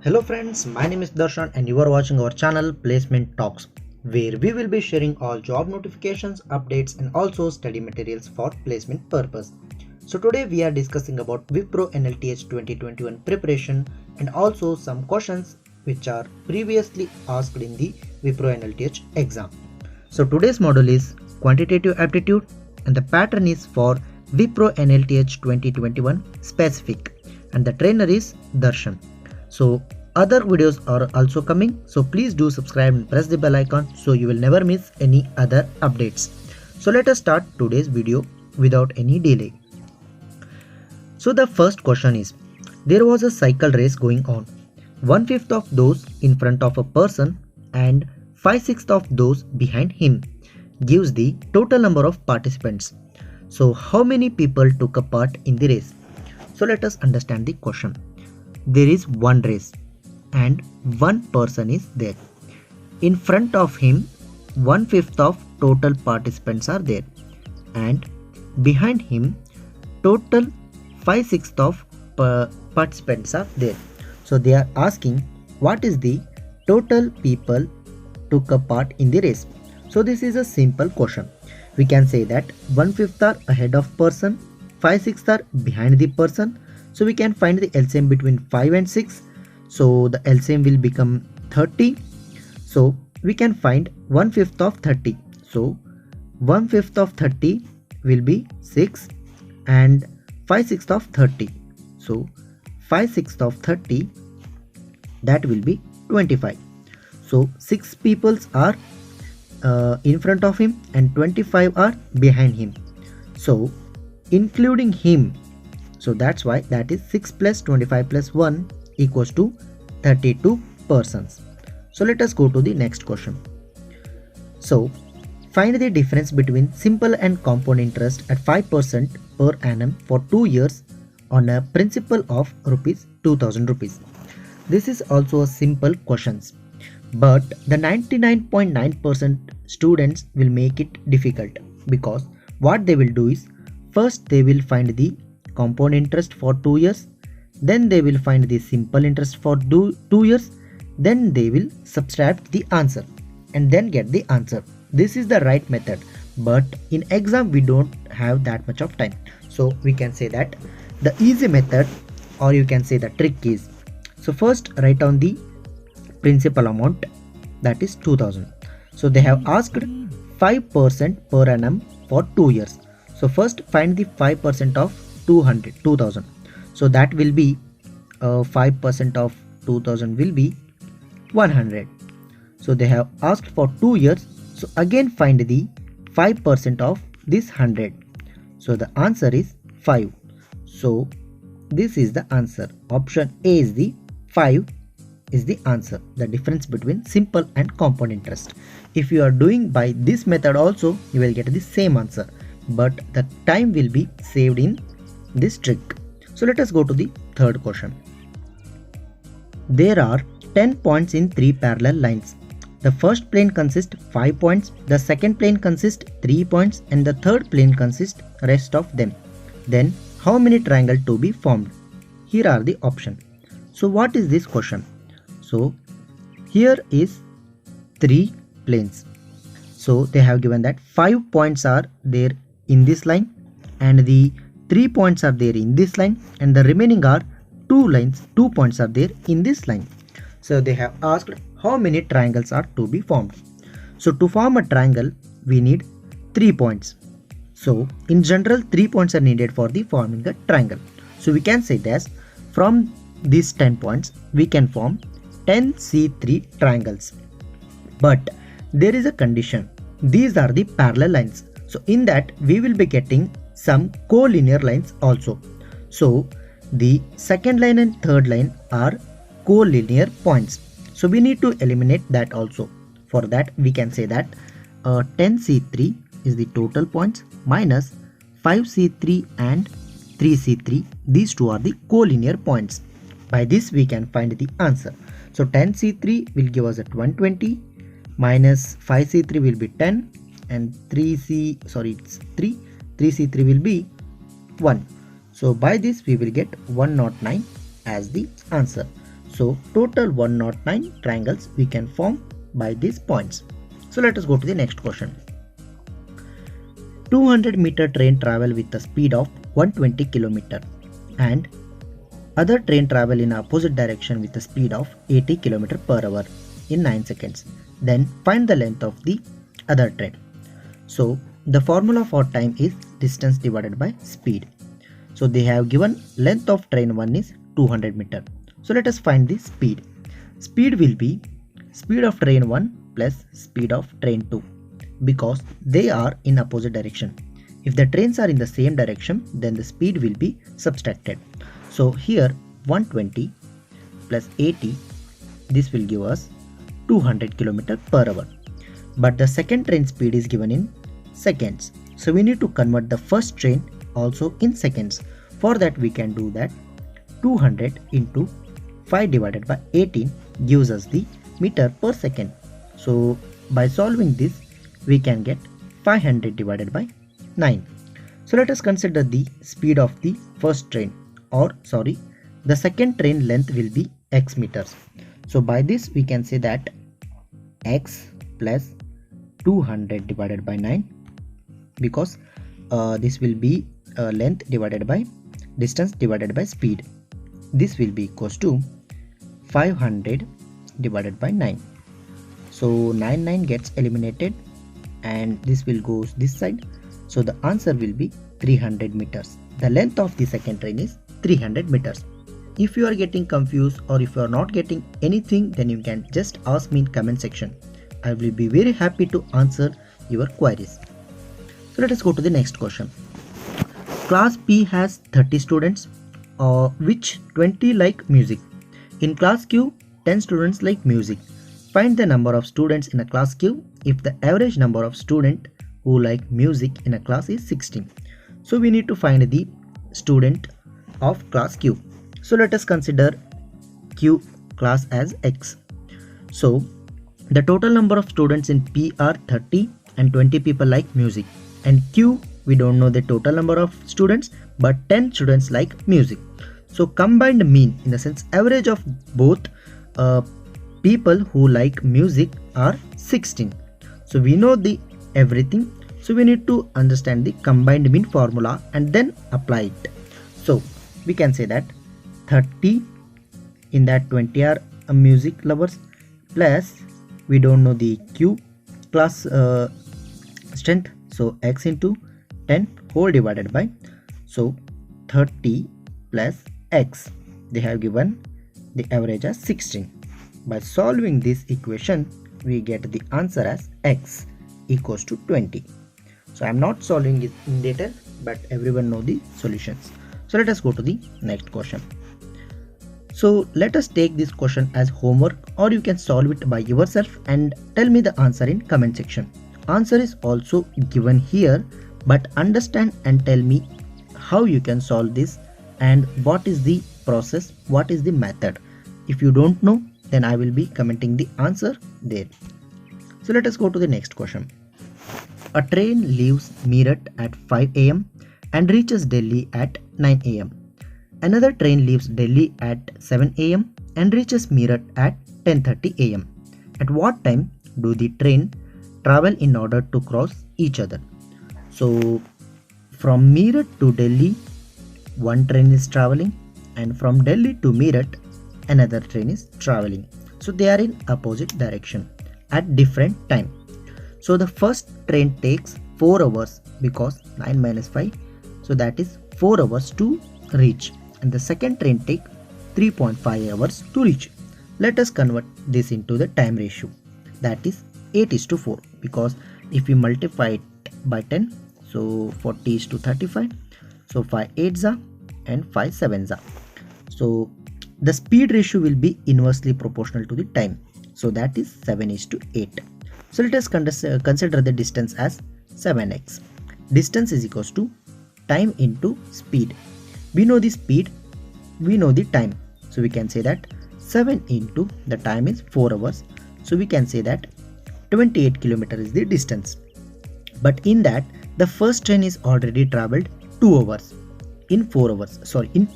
Hello friends, my name is Darshan and you are watching our channel Placement Talks, where we will be sharing all job notifications, updates and also study materials for placement purpose. So today we are discussing about Wipro NLTH 2021 preparation and also some questions which are previously asked in the Wipro NLTH exam. So today's model is Quantitative Aptitude and the pattern is for Wipro NLTH 2021 specific and the trainer is Darshan. So other videos are also coming, so please do subscribe and press the bell icon so you will never miss any other updates. So let us start today's video without any delay. So the first question is, there was a cycle race going on. 1/5 of those in front of a person and 5/6 of those behind him gives the total number of participants. So how many people took a part in the race? So let us understand the question. There is one race and one person is there. In front of him 1/5 of total participants are there and behind him total 5/6 of participants are there. So they are asking what is the total people took a part in the race. So this is a simple question. We can say that 1/5 are ahead of person, 5/6 are behind the person. So we can find the LCM between 5 and 6. So the LCM will become 30. So we can find 1/5 of 30. So 1/5 of 30 will be 6 and 5/6 of 30. So 5/6 of 30, that will be 25. So 6 people are in front of him and 25 are behind him. So including him, so that's why that is 6 plus 25 plus 1 equals to 32 persons. So let us go to the next question. So find the difference between simple and compound interest at 5% per annum for 2 years on a principal of ₹2,000 rupees. This is also a simple questions, but the 99.9% students will make it difficult because what they will do is, first they will find the compound interest for 2 years, then they will find the simple interest for 2 years, then they will subtract the answer and then get the answer. This is the right method, but in exam we don't have that much of time. So we can say that the easy method, or you can say the trick is, so first write down the principal amount, that is 2000. So they have asked 5% per annum for 2 years. So first find the 5% of 2000. So that will be 5% of 2000 will be 100. So they have asked for 2 years. So again find the 5% of this 100. So the answer is 5. So this is the answer. Option A is the 5 is the answer. The difference between simple and compound interest. If you are doing by this method also, you will get the same answer, but the time will be saved in this trick. So let us go to the third question. There are 10 points in 3 parallel lines. The first plane consists 5 points, the second plane consists 3 points and the third plane consists rest of them. Then how many triangles to be formed? Here are the options. So what is this question? So here is 3 planes. So they have given that 5 points are there in this line and the 3 points are there in this line and the remaining are 2 points are there in this line. So they have asked how many triangles are to be formed. So to form a triangle we need 3 points. So in general 3 points are needed for the forming a triangle. So we can say that from these 10 points we can form 10 C3 triangles. But there is a condition. These are the parallel lines. So in that we will be getting some collinear lines also. So the second line and third line are collinear points. So we need to eliminate that also. For that we can say that 10C3 is the total points minus 5C3 and 3C3. These two are the collinear points. By this we can find the answer. So 10C3 will give us at 120 minus 5C3 will be 10 and 3C3 will be 1. So by this we will get 109 as the answer. So total 109 triangles we can form by these points. So let us go to the next question. 200-meter train travel with a speed of 120 km and other train travel in opposite direction with a speed of 80 km per hour in 9 seconds. Then find the length of the other train. So the formula for time is distance divided by speed. So they have given length of train 1 is 200 meter. So let us find the speed. Speed will be speed of train 1 plus speed of train 2 because they are in opposite direction. If the trains are in the same direction, then the speed will be subtracted. So here 120 plus 80, this will give us 200 km per hour. But the second train speed is given in seconds. So we need to convert the first train also in seconds. For that we can do that 200 into 5 divided by 18 gives us the meter per second. So by solving this we can get 500 divided by 9. So let us consider the speed of the first train, or sorry, the second train length will be x meters. So by this we can say that x plus 200 divided by 9, because this will be length divided by distance divided by speed. This will be equals to 500 divided by 9. So 9 gets eliminated and this will go this side. So the answer will be 300 meters. The length of the second train is 300 meters. If you are getting confused or if you are not getting anything, then you can just ask me in comment section. I will be very happy to answer your queries. So let us go to the next question. Class P has 30 students, which 20 like music. In class Q, 10 students like music. Find the number of students in a class Q if the average number of students who like music in a class is 16. So we need to find the student of class Q. So let us consider Q class as X. So the total number of students in P are 30 and 20 people like music. And Q, we don't know the total number of students, but 10 students like music. So combined mean, in the sense average of both people who like music are 16. So we know the everything. So we need to understand the combined mean formula and then apply it. So we can say that 30 in that 20 are music lovers, plus we don't know the Q class strength. So X into 10 whole divided by, so 30 plus X. They have given the average as 16. By solving this equation, we get the answer as X equals to 20. So I am not solving it in detail, but everyone know the solutions. So let us go to the next question. So let us take this question as homework, or you can solve it by yourself and tell me the answer in comment section. Answer is also given here, but understand and tell me how you can solve this and what is the process, what is the method. If you don't know, then I will be commenting the answer there. So let us go to the next question. A train leaves Meerut at 5 am and reaches Delhi at 9 am. Another train leaves Delhi at 7 am and reaches Meerut at 10:30 am. At what time do the train travel in order to cross each other? So from Meerut to Delhi, one train is traveling, and from Delhi to Meerut, another train is traveling. So they are in opposite direction at different time. So the first train takes 4 hours because 9 minus 5, so that is 4 hours to reach, and the second train takes 3.5 hours to reach. Let us convert this into the time ratio, that is 8:4, because if we multiply it by 10, so 40:35, so 5 8s are and 5 7s are. So the speed ratio will be inversely proportional to the time, so that is 7:8. So let us consider the distance as 7x. Distance is equals to time into speed. We know the speed, we know the time, so we can say that 7 into the time is 4 hours, so we can say that 28 km is the distance. But in that, the first train is already traveled 2 hours in 4 hours, sorry, in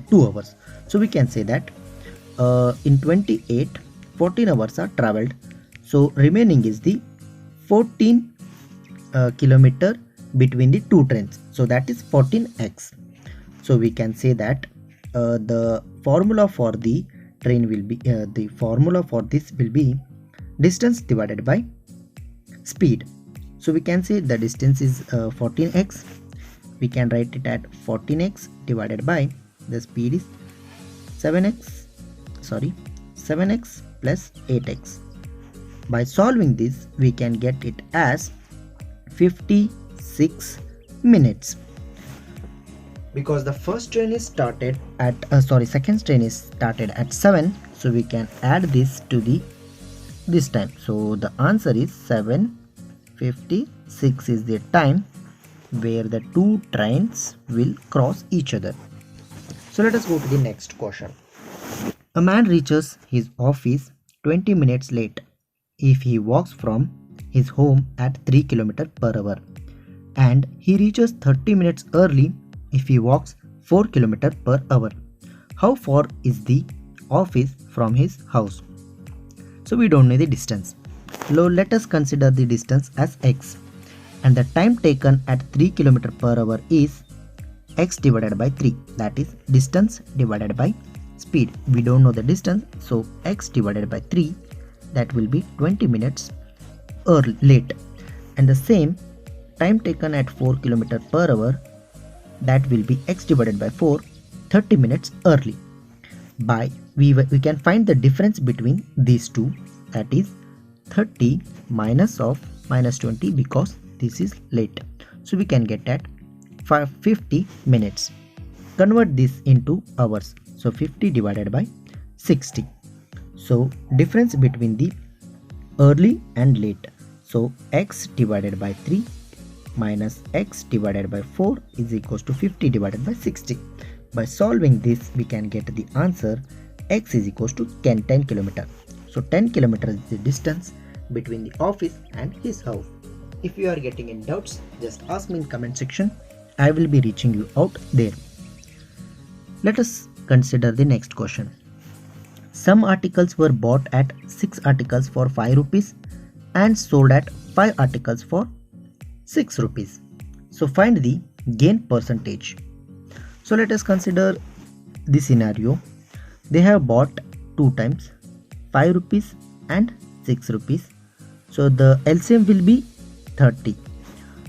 2 hours. So we can say that in 28, 14 hours are traveled. So remaining is the 14 kilometer between the two trains. So that is 14x. So we can say that the formula for the train will be the formula for this will be distance divided by speed. So we can say the distance is 14x. We can write it at 14x divided by the speed is 7x plus 8x. By solving this, we can get it as 56 minutes. Because the first train is started at second train is started at 7, so we can add this to this time. So the answer is 7:56 is the time where the two trains will cross each other. So let us go to the next question. A man reaches his office 20 minutes late if he walks from his home at 3 km per hour, and he reaches 30 minutes early if he walks 4 km per hour. How far is the office from his house? So we don't know the distance. Now let us consider the distance as x, and the time taken at 3 km per hour is x divided by 3, that is distance divided by speed. We don't know the distance, so x divided by 3, that will be 20 minutes late, and the same time taken at 4 km per hour, that will be x divided by 4, 30 minutes early. We can find the difference between these two, that is 30 minus 20, because this is late. So we can get at 50 minutes. Convert this into hours. So 50 divided by 60. So difference between the early and late. So x divided by 3 minus x divided by 4 is equals to 50 divided by 60. By solving this, we can get the answer x is equals to 10 km. So 10 km is the distance between the office and his house. If you are getting any doubts, just ask me in comment section. I will be reaching you out there. Let us consider the next question. Some articles were bought at 6 articles for 5 rupees and sold at 5 articles for 6 rupees. So find the gain percentage. So let us consider the scenario. They have bought 2 times 5 rupees and 6 rupees. So the LCM will be 30.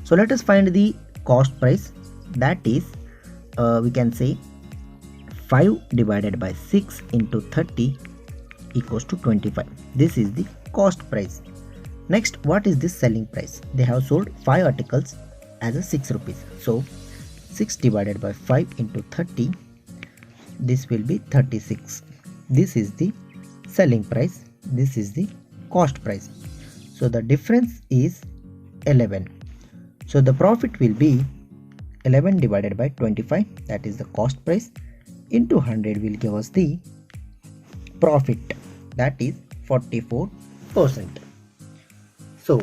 So let us find the cost price, that is we can say 5 divided by 6 into 30 equals to 25. This is the cost price. Next, what is the selling price? They have sold 5 articles as a 6 rupees. So 6 divided by 5 into 30, this will be 36. This is the selling price. This is the cost price. So the difference is 11. So the profit will be 11 divided by 25, that is the cost price, into 100 will give us the profit, that is 44%. So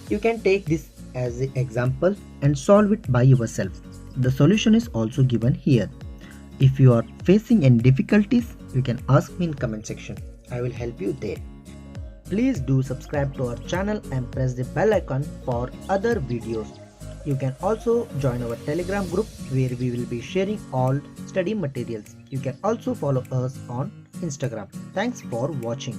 you can take this as an example and solve it by yourself. The solution is also given here. If you are facing any difficulties, you can ask me in comment section. I will help you there. Please do subscribe to our channel and press the bell icon for other videos. You can also join our Telegram group where we will be sharing all study materials. You can also follow us on Instagram. Thanks for watching.